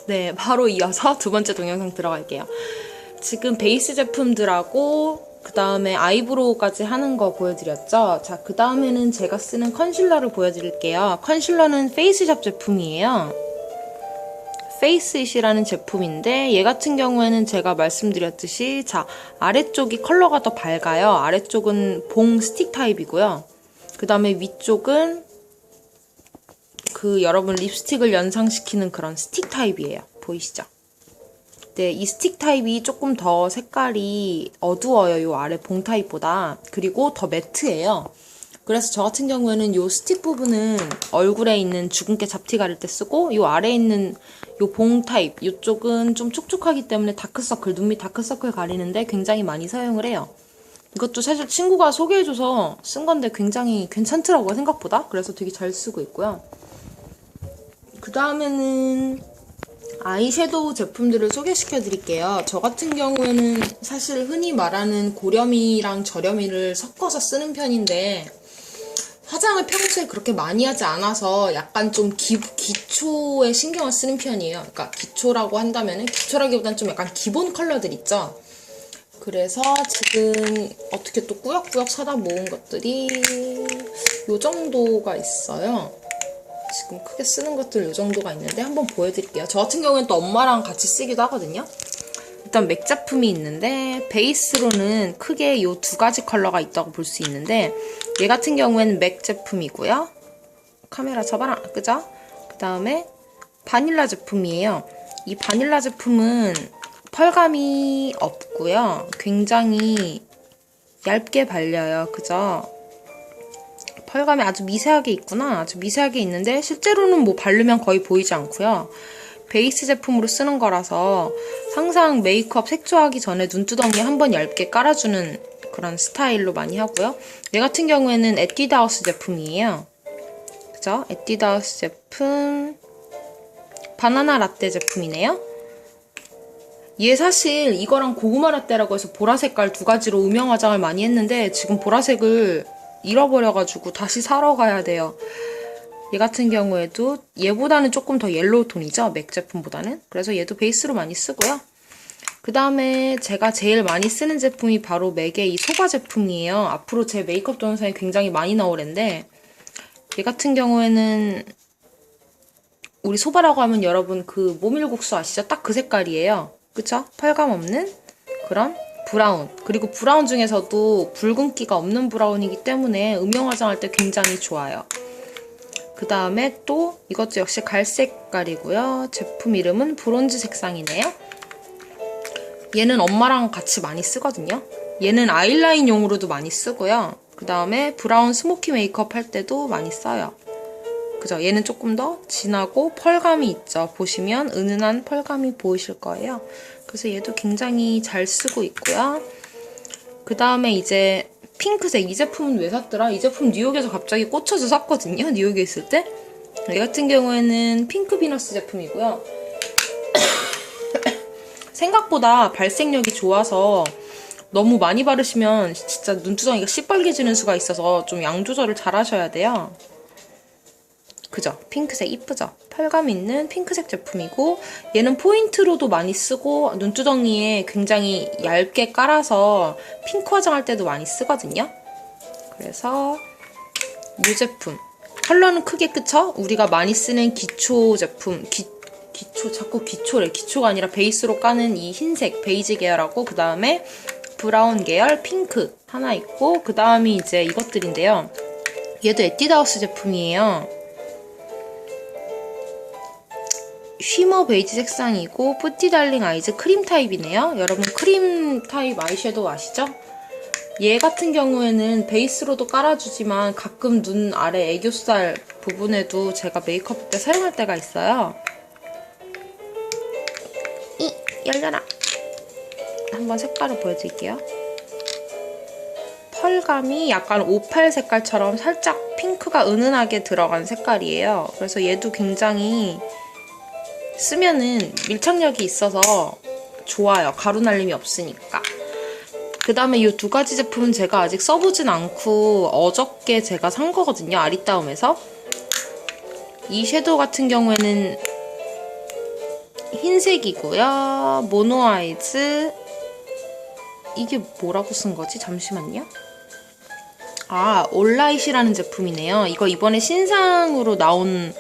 네, 바로 이어서 두 번째 동영상 들어갈게요. 지금 베이스 제품들하고 그 다음에 아이브로우까지 하는 거 보여드렸죠? 자, 그 다음에는 제가 쓰는 컨실러를 보여드릴게요. 컨실러는 페이스샵 제품이에요. 페이스잇이라는 제품인데 얘 같은 경우에는 제가 말씀드렸듯이 자, 아래쪽이 컬러가 더 밝아요. 아래쪽은 봉 스틱 타입이고요. 그 다음에 위쪽은 그 여러분 립스틱을 연상시키는 그런 스틱 타입이에요. 보이시죠? 네, 이 스틱 타입이 조금 더 색깔이 어두워요. 요 아래 봉 타입보다. 그리고 더 매트해요. 그래서 저 같은 경우에는 요 스틱 부분은 얼굴에 있는 주근깨 잡티 가릴 때 쓰고 요 아래에 있는 요 봉 타입 요쪽은 좀 촉촉하기 때문에 다크서클, 눈 밑 다크서클 가리는데 굉장히 많이 사용을 해요. 이것도 사실 친구가 소개해줘서 쓴 건데 굉장히 괜찮더라고요, 생각보다. 그래서 되게 잘 쓰고 있고요. 그 다음에는 아이섀도우 제품들을 소개시켜 드릴게요. 저 같은 경우에는 사실 흔히 말하는 고렴이랑 저렴이를 섞어서 쓰는 편인데 화장을 평소에 그렇게 많이 하지 않아서 약간 좀 기초에 신경을 쓰는 편이에요. 그러니까 기초라고 한다면은 기초라기보단 좀 약간 기본 컬러들 있죠. 그래서 지금 어떻게 또 꾸역꾸역 사다 모은 것들이 요 정도가 있어요. 지금 크게 쓰는 것들 요 정도가 있는데 한번 보여드릴게요. 저 같은 경우는 또 엄마랑 같이 쓰기도 하거든요. 일단 맥 제품이 있는데 베이스로는 크게 요 두 가지 컬러가 있다고 볼 수 있는데 얘 같은 경우에는 맥 제품이고요. 카메라 잡아라, 그죠? 그 다음에 바닐라 제품이에요. 이 바닐라 제품은 펄감이 없고요. 굉장히 얇게 발려요. 그죠? 펄감이 아주 미세하게 있구나. 아주 미세하게 있는데 실제로는 뭐 바르면 거의 보이지 않고요. 베이스 제품으로 쓰는 거라서 항상 메이크업 색조하기 전에 눈두덩이에 한번 얇게 깔아주는 그런 스타일로 많이 하고요. 얘 같은 경우에는 에뛰드하우스 제품이에요. 그죠? 에뛰드하우스 제품 바나나 라떼 제품이네요. 얘 사실 이거랑 고구마 라떼라고 해서 보라 색깔 두 가지로 음영 화장을 많이 했는데 지금 보라색을 잃어버려가지고 다시 사러 가야 돼요. 얘 같은 경우에도 얘보다는 조금 더 옐로우 톤이죠. 맥 제품보다는. 그래서 얘도 베이스로 많이 쓰고요. 그 다음에 제가 제일 많이 쓰는 제품이 바로 맥의 이 소바 제품이에요. 앞으로 제 메이크업 동영상에 굉장히 많이 나오는데 얘 같은 경우에는 우리 소바라고 하면 여러분 그 모밀국수 아시죠? 딱 그 색깔이에요. 그쵸? 펄감 없는 그런 브라운. 그리고 브라운 중에서도 붉은기가 없는 브라운이기 때문에 음영 화장할 때 굉장히 좋아요. 그 다음에 또 이것도 역시 갈색깔이고요. 제품 이름은 브론즈 색상이네요. 얘는 엄마랑 같이 많이 쓰거든요. 얘는 아이라인용으로도 많이 쓰고요. 그 다음에 브라운 스모키 메이크업 할 때도 많이 써요. 그죠? 얘는 조금 더 진하고 펄감이 있죠. 보시면 은은한 펄감이 보이실 거예요. 그래서 얘도 굉장히 잘 쓰고 있고요. 그 다음에 이제 핑크색. 이 제품은 왜 샀더라? 이 제품 뉴욕에서 갑자기 꽂혀서 샀거든요. 뉴욕에 있을 때. 얘 같은 경우에는 핑크 비너스 제품이고요. 생각보다 발색력이 좋아서 너무 많이 바르시면 진짜 눈두덩이가 시뻘개지는 수가 있어서 좀 양 조절을 잘 하셔야 돼요. 그죠? 핑크색 이쁘죠? 펄감 있는 핑크색 제품이고 얘는 포인트로도 많이 쓰고 눈두덩이에 굉장히 얇게 깔아서 핑크 화장할 때도 많이 쓰거든요. 그래서 이 제품 컬러는 크게 그쵸? 우리가 많이 쓰는 기초 제품 기초 자꾸 기초래. 기초가 아니라 베이스로 까는 이 흰색 베이지 계열하고 그 다음에 브라운 계열 핑크 하나 있고 그 다음이 이제 이것들인데요. 얘도 에뛰드하우스 제품이에요. 쉬머 베이지 색상이고 뿌띠 달링 아이즈 크림 타입이네요. 여러분 크림 타입 아이섀도우 아시죠? 얘 같은 경우에는 베이스로도 깔아주지만 가끔 눈 아래 애교살 부분에도 제가 메이크업 때 사용할 때가 있어요. 열려라. 한번 색깔을 보여드릴게요. 펄감이 약간 오팔 색깔처럼 살짝 핑크가 은은하게 들어간 색깔이에요. 그래서 얘도 굉장히 쓰면은 밀착력이 있어서 좋아요. 가루 날림이 없으니까. 그 다음에 이 두 가지 제품은 제가 아직 써보진 않고 어저께 제가 산 거거든요. 아리따움에서. 이 섀도우 같은 경우에는 흰색이고요. 모노 아이즈. 이게 뭐라고 쓴 거지? 잠시만요. 아, 올라잇이라는 제품이네요. 이거 이번에 신상으로 나온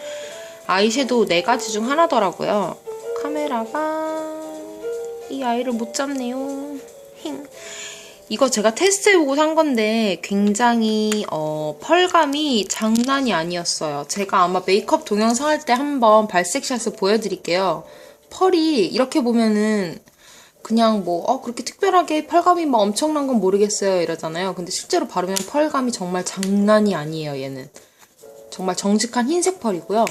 아이섀도우 4가지 중 하나더라고요. 카메라가 이 아이를 못 잡네요. 힝. 이거 제가 테스트해보고 산 건데 굉장히 펄감이 장난이 아니었어요. 제가 아마 메이크업 동영상 할 때 한번 발색샷을 보여드릴게요. 펄이 이렇게 보면은 그냥 뭐 그렇게 특별하게 펄감이 막 엄청난 건 모르겠어요 이러잖아요. 근데 실제로 바르면 펄감이 정말 장난이 아니에요. 얘는 정말 정직한 흰색 펄이고요.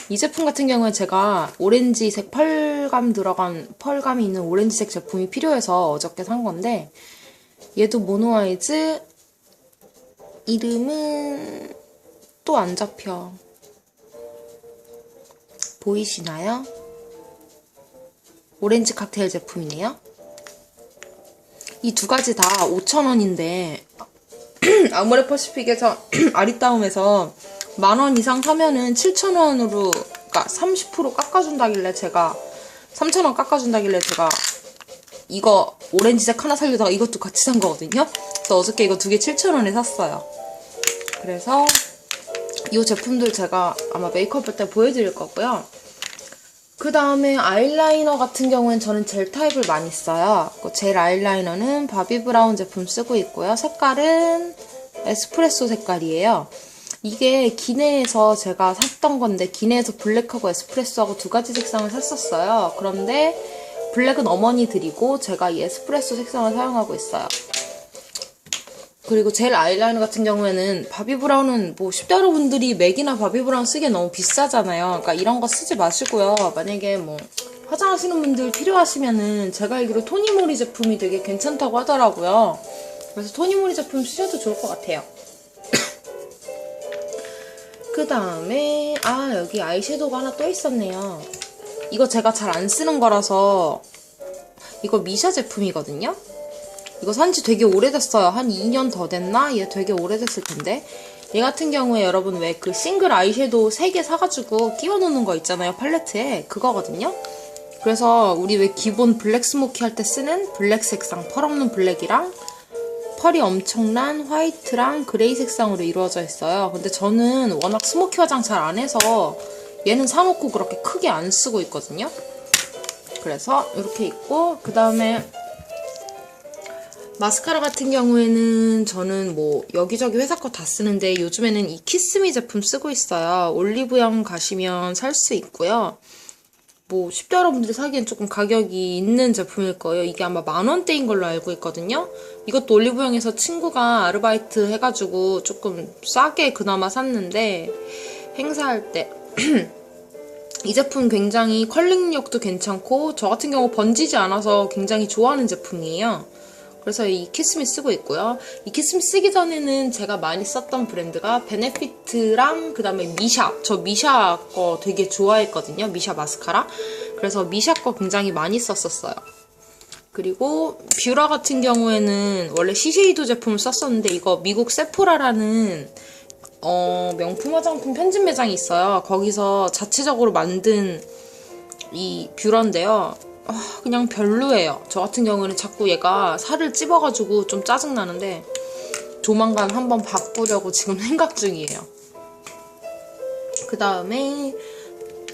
이 제품 같은 경우에 제가 오렌지색 펄감이 있는 오렌지색 제품이 필요해서 어저께 산 건데, 얘도 모노 아이즈. 이름은 또 안 잡혀. 보이시나요? 오렌지 칵테일 제품이네요. 이 2가지 다 5,000원인데 아모레퍼시픽에서 아리따움에서 10,000원 이상 사면은 7,000원으로, 그러니까 30% 깎아준다길래 제가 3,000원 깎아준다길래 제가 이거 오렌지색 하나 살려다가 이것도 같이 산 거거든요. 그래서 어저께 이거 2개 7,000원에 샀어요. 그래서 이 제품들 제가 아마 메이크업 할 때 보여드릴 거고요. 그 다음에 아이라이너 같은 경우엔 저는 젤 타입을 많이 써요. 젤 아이라이너는 바비브라운 제품 쓰고 있고요. 색깔은 에스프레소 색깔이에요. 이게 기내에서 제가 샀던 건데, 기내에서 블랙하고 에스프레소하고 2가지 색상을 샀었어요. 그런데 블랙은 어머니 드리고 제가 이 에스프레소 색상을 사용하고 있어요. 그리고 젤 아이라이너 같은 경우에는 바비브라운은 뭐 10대 여러분들이 맥이나 바비브라운 쓰기엔 너무 비싸잖아요. 그러니까 이런 거 쓰지 마시고요. 만약에 뭐 화장하시는 분들 필요하시면은 제가 알기로 토니모리 제품이 되게 괜찮다고 하더라고요. 그래서 토니모리 제품 쓰셔도 좋을 것 같아요. 그 다음에 여기 아이섀도우가 하나 또 있었네요. 이거 제가 잘 안 쓰는 거라서, 이거 미샤 제품이거든요. 이거 산지 되게 오래됐어요. 한 2년 더 됐나? 얘 되게 오래됐을 텐데. 얘 같은 경우에 여러분 왜 그 싱글 아이섀도우 3개 사가지고 끼워놓는 거 있잖아요. 팔레트에. 그거거든요. 그래서 우리 왜 기본 블랙 스모키 할 때 쓰는 블랙 색상, 펄 없는 블랙이랑 펄이 엄청난 화이트랑 그레이 색상으로 이루어져 있어요. 근데 저는 워낙 스모키 화장 잘 안 해서 얘는 사놓고 그렇게 크게 안 쓰고 있거든요. 그래서 이렇게 있고, 그 다음에 마스카라 같은 경우에는 저는 뭐 여기저기 회사 거 다 쓰는데 요즘에는 이 키스미 제품 쓰고 있어요. 올리브영 가시면 살 수 있고요. 뭐 10대 여러분들이 사기엔 조금 가격이 있는 제품일 거예요. 이게 아마 10,000원대인 걸로 알고 있거든요. 이것도 올리브영에서 친구가 아르바이트 해가지고 조금 싸게 그나마 샀는데, 행사할 때 이 제품 굉장히 컬링력도 괜찮고 저 같은 경우 번지지 않아서 굉장히 좋아하는 제품이에요. 그래서 이 키스미 쓰고 있고요. 이 키스미 쓰기 전에는 제가 많이 썼던 브랜드가 베네피트랑 그 다음에 미샤. 저 미샤 거 되게 좋아했거든요. 미샤 마스카라. 그래서 미샤 거 굉장히 많이 썼었어요. 그리고 뷰라 같은 경우에는 원래 시쉐이도 제품을 썼었는데, 이거 미국 세포라라는 명품 화장품 편집 매장이 있어요. 거기서 자체적으로 만든 이 뷰러인데요. 그냥 별로예요. 저 같은 경우는 자꾸 얘가 살을 찝어가지고 좀 짜증나는데 조만간 한번 바꾸려고 지금 생각 중이에요. 그 다음에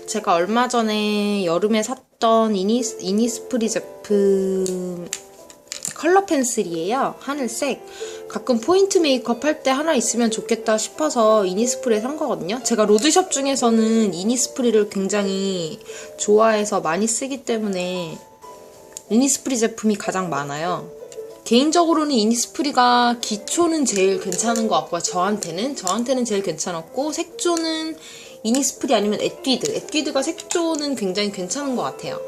제가 얼마 전에 여름에 샀던 이니스프리 제품 컬러 펜슬이에요. 하늘색. 가끔 포인트 메이크업 할 때 하나 있으면 좋겠다 싶어서 이니스프리 산 거거든요. 제가 로드숍 중에서는 이니스프리를 굉장히 좋아해서 많이 쓰기 때문에 이니스프리 제품이 가장 많아요. 개인적으로는 이니스프리가 기초는 제일 괜찮은 것 같고요. 저한테는 제일 괜찮았고, 색조는 이니스프리 아니면 에뛰드가 색조는 굉장히 괜찮은 것 같아요.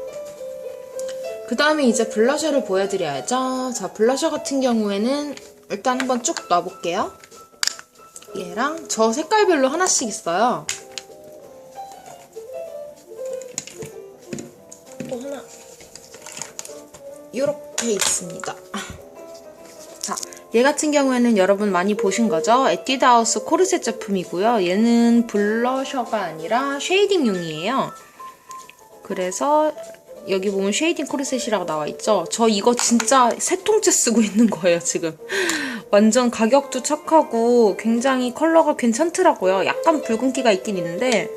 그 다음에 이제 블러셔를 보여드려야죠. 자, 블러셔 같은 경우에는 일단 한번 쭉 놔볼게요. 얘랑 저 색깔별로 하나씩 있어요. 또 하나 이렇게 있습니다. 자, 얘 같은 경우에는 여러분 많이 보신 거죠? 에뛰드하우스 코르셋 제품이고요. 얘는 블러셔가 아니라 쉐이딩용이에요. 그래서 여기 보면 쉐이딩 코르셋이라고 나와있죠? 저 이거 진짜 3통째 쓰고 있는 거예요, 지금. 완전 가격도 착하고 굉장히 컬러가 괜찮더라고요. 약간 붉은기가 있긴 있는데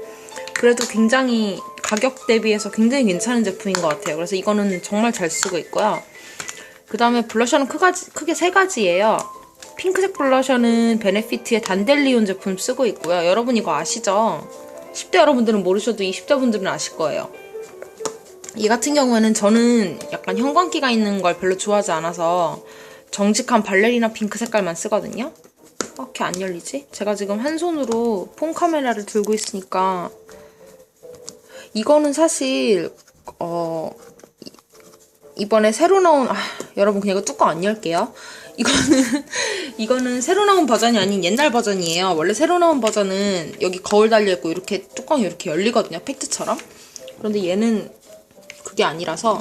그래도 굉장히 가격 대비해서 굉장히 괜찮은 제품인 것 같아요. 그래서 이거는 정말 잘 쓰고 있고요. 그 다음에 블러셔는 크게 3가지예요. 핑크색 블러셔는 베네피트의 단델리온 제품 쓰고 있고요. 여러분 이거 아시죠? 10대 여러분들은 모르셔도 20대 분들은 아실 거예요. 이 같은 경우에는 저는 약간 형광기가 있는 걸 별로 좋아하지 않아서 정직한 발레리나 핑크 색깔만 쓰거든요. 이렇게 안 열리지? 제가 지금 한 손으로 폰 카메라를 들고 있으니까 이거는 사실 이번에 새로 나온 여러분 그냥 이거 뚜껑 안 열게요. 이거는 새로 나온 버전이 아닌 옛날 버전이에요. 원래 새로 나온 버전은 여기 거울 달려있고 이렇게 뚜껑이 이렇게 열리거든요. 팩트처럼. 그런데 얘는 그게 아니라서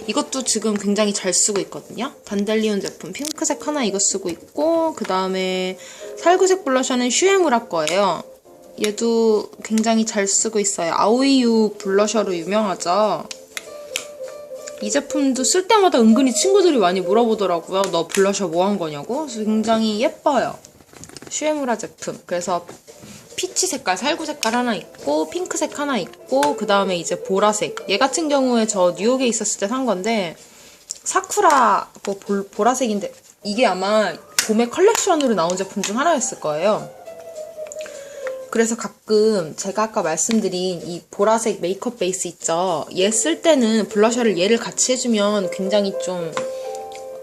이것도 지금 굉장히 잘 쓰고 있거든요. 단델리온 제품 핑크색 하나 이거 쓰고 있고 그 다음에 살구색 블러셔는 슈에무라 거예요. 얘도 굉장히 잘 쓰고 있어요. 아오이유 블러셔로 유명하죠. 이 제품도 쓸 때마다 은근히 친구들이 많이 물어보더라고요. 너 블러셔 뭐 한 거냐고? 그래서 굉장히 예뻐요. 슈에무라 제품. 그래서 피치 색깔, 살구 색깔 하나 있고 핑크색 하나 있고 그 다음에 이제 보라색. 얘 같은 경우에 저 뉴욕에 있었을 때 산 건데 사쿠라 보라색인데 이게 아마 봄에 컬렉션으로 나온 제품 중 하나였을 거예요. 그래서 가끔 제가 아까 말씀드린 이 보라색 메이크업 베이스 있죠? 얘 쓸 때는 블러셔를 얘를 같이 해주면 굉장히 좀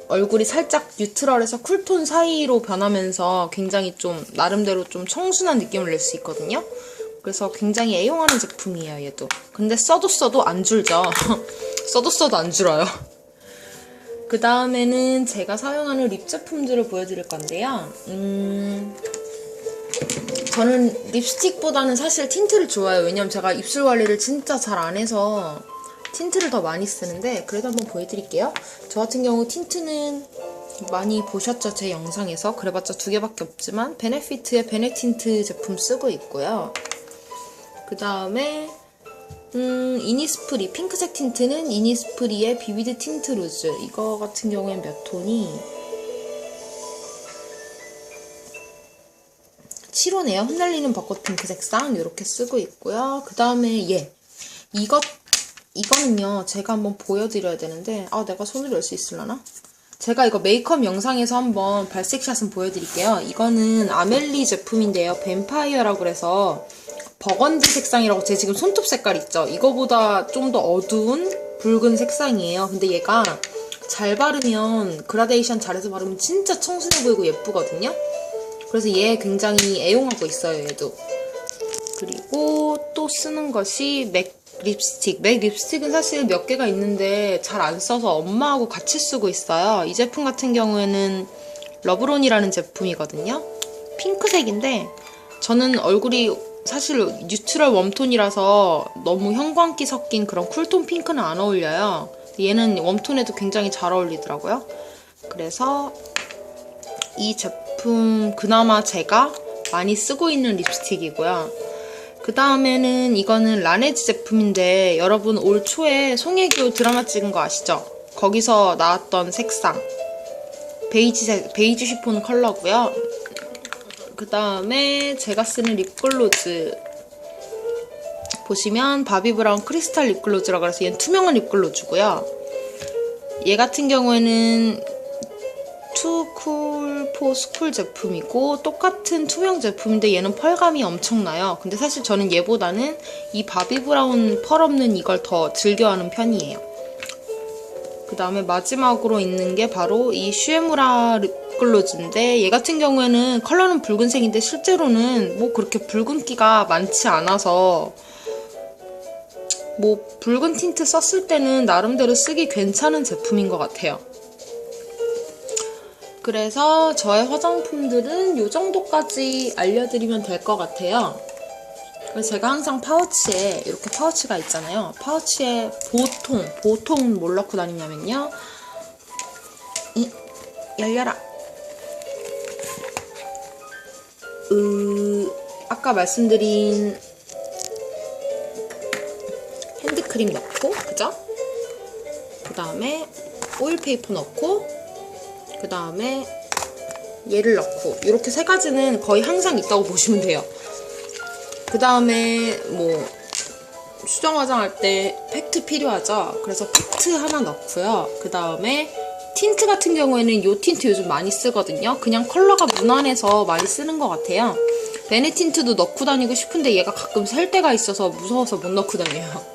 얼굴이 살짝 뉴트럴에서 쿨톤 사이로 변하면서 굉장히 좀 나름대로 좀 청순한 느낌을 낼 수 있거든요? 그래서 굉장히 애용하는 제품이에요, 얘도. 근데 써도 안 줄죠? 써도 안 줄어요. 그 다음에는 제가 사용하는 립 제품들을 보여드릴 건데요. 저는 립스틱보다는 사실 틴트를 좋아해요. 왜냐면 제가 입술 관리를 진짜 잘 안 해서 틴트를 더 많이 쓰는데 그래도 한번 보여드릴게요. 저 같은 경우 틴트는 많이 보셨죠? 제 영상에서. 그래봤자 2개밖에 없지만 베네피트의 베네틴트 제품 쓰고 있고요. 그 다음에 이니스프리 핑크색 틴트는 이니스프리의 비비드 틴트 루즈. 이거 같은 경우엔 몇 톤이 7호네요. 흩날리는 벚꽃 핑크 색상 이렇게 쓰고 있고요. 그 다음에 이거는요 제가 한번 보여드려야 되는데 내가 손으로 열 수 있으려나? 제가 이거 메이크업 영상에서 한번 발색샷은 보여드릴게요. 이거는 아멜리 제품인데요. 뱀파이어라고 그래서 버건디 색상이라고 제 지금 손톱 색깔 있죠? 이거보다 좀 더 어두운 붉은 색상이에요. 근데 얘가 잘 바르면 그라데이션 잘해서 바르면 진짜 청순해 보이고 예쁘거든요. 그래서 얘 굉장히 애용하고 있어요, 얘도. 그리고 또 쓰는 것이 맥 립스틱. 맥 립스틱은 사실 몇 개가 있는데 잘 안 써서 엄마하고 같이 쓰고 있어요. 이 제품 같은 경우에는 러브론이라는 제품이거든요. 핑크색인데 저는 얼굴이 사실 뉴트럴 웜톤이라서 너무 형광기 섞인 그런 쿨톤 핑크는 안 어울려요. 얘는 웜톤에도 굉장히 잘 어울리더라고요. 그래서 이 제품 그나마 제가 많이 쓰고 있는 립스틱이고요. 그 다음에는 이거는 라네즈 제품인데 여러분 올 초에 송혜교 드라마 찍은 거 아시죠? 거기서 나왔던 색상 베이지 쉬폰 컬러고요. 그 다음에 제가 쓰는 립글로즈 보시면 바비브라운 크리스탈 립글로즈라고 해서 얘는 투명한 립글로즈고요. 얘 같은 경우에는 투쿨포스쿨 제품이고 똑같은 투명 제품인데 얘는 펄감이 엄청나요. 근데 사실 저는 얘보다는 이 바비브라운 펄 없는 이걸 더 즐겨하는 편이에요. 그 다음에 마지막으로 있는 게 바로 이 슈에무라 립글로즈인데 얘 같은 경우에는 컬러는 붉은색인데 실제로는 뭐 그렇게 붉은기가 많지 않아서 뭐 붉은 틴트 썼을 때는 나름대로 쓰기 괜찮은 제품인 것 같아요. 그래서 저의 화장품들은 이 정도까지 알려드리면 될 것 같아요. 그래서 제가 항상 파우치에 이렇게 파우치가 있잖아요. 파우치에 보통 뭘 넣고 다니냐면요. 열려라. 아까 말씀드린 BB크림 넣고, 그죠? 그 다음에 오일 페이퍼 넣고, 그 다음에 얘를 넣고, 이렇게 세 가지는 거의 항상 있다고 보시면 돼요. 그 다음에 뭐 수정 화장할 때 팩트 필요하죠. 그래서 팩트 하나 넣고요. 그 다음에 틴트 같은 경우에는 이 틴트 요즘 많이 쓰거든요. 그냥 컬러가 무난해서 많이 쓰는 것 같아요. 베네 틴트도 넣고 다니고 싶은데 얘가 가끔 셀 때가 있어서 무서워서 못 넣고 다녀요.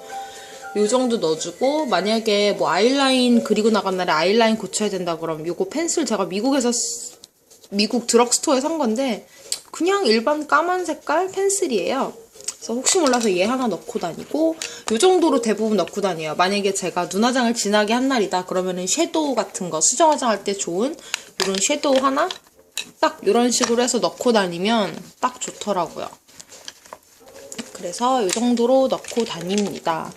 요 정도 넣어주고, 만약에 뭐 아이라인 그리고 나간 날에 아이라인 고쳐야 된다 그러면 요거 펜슬 제가 미국 드럭스토어에 산 건데 그냥 일반 까만 색깔 펜슬이에요. 그래서 혹시 몰라서 얘 하나 넣고 다니고, 요 정도로 대부분 넣고 다녀요. 만약에 제가 눈화장을 진하게 한 날이다 그러면은 섀도우 같은 거, 수정 화장할 때 좋은 이런 섀도우 하나 딱 이런 식으로 해서 넣고 다니면 딱 좋더라고요. 그래서 이 정도로 넣고 다닙니다.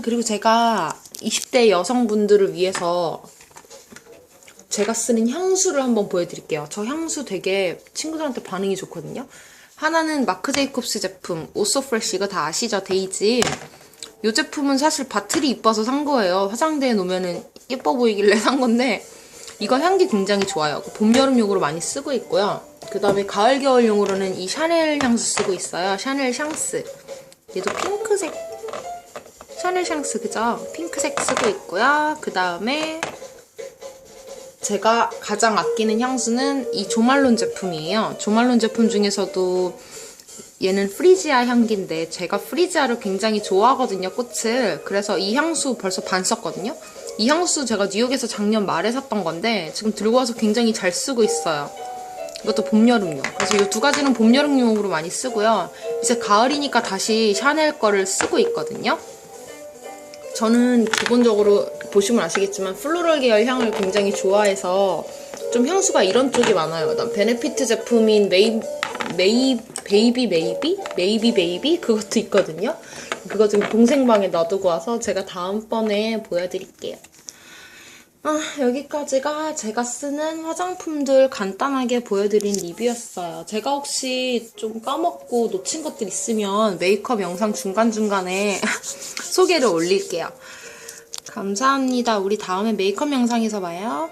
그리고 제가 20대 여성분들을 위해서 제가 쓰는 향수를 한번 보여드릴게요. 저 향수 되게 친구들한테 반응이 좋거든요. 하나는 마크 제이콥스 제품 오소 프레쉬, 이거 다 아시죠? 데이지. 이 제품은 사실 바틀이 이뻐서 산 거예요. 화장대에 놓으면 예뻐 보이길래 산 건데 이거 향기 굉장히 좋아요. 봄, 여름용으로 많이 쓰고 있고요. 그 다음에 가을, 겨울용으로는 이 샤넬 향수 쓰고 있어요. 샤넬 샹스. 얘도 핑크색. 샤넬 샹스, 그죠? 핑크색 쓰고 있고요. 그 다음에 제가 가장 아끼는 향수는 이 조말론 제품이에요. 조말론 제품 중에서도 얘는 프리지아 향기인데 제가 프리지아를 굉장히 좋아하거든요, 꽃을. 그래서 이 향수 벌써 반 썼거든요. 이 향수 제가 뉴욕에서 작년 말에 샀던 건데 지금 들고 와서 굉장히 잘 쓰고 있어요. 이것도 봄, 여름용. 그래서 이 두 가지는 봄, 여름용으로 많이 쓰고요. 이제 가을이니까 다시 샤넬 거를 쓰고 있거든요. 저는 기본적으로 보시면 아시겠지만 플로럴 계열 향을 굉장히 좋아해서 좀 향수가 이런 쪽이 많아요. 그다음 베네피트 제품인 베이비 베이비 그것도 있거든요. 그거 지금 동생 방에 놔두고 와서 제가 다음번에 보여드릴게요. 여기까지가 제가 쓰는 화장품들 간단하게 보여드린 리뷰였어요. 제가 혹시 좀 까먹고 놓친 것들 있으면 메이크업 영상 중간중간에 소개를 올릴게요. 감사합니다. 우리 다음에 메이크업 영상에서 봐요.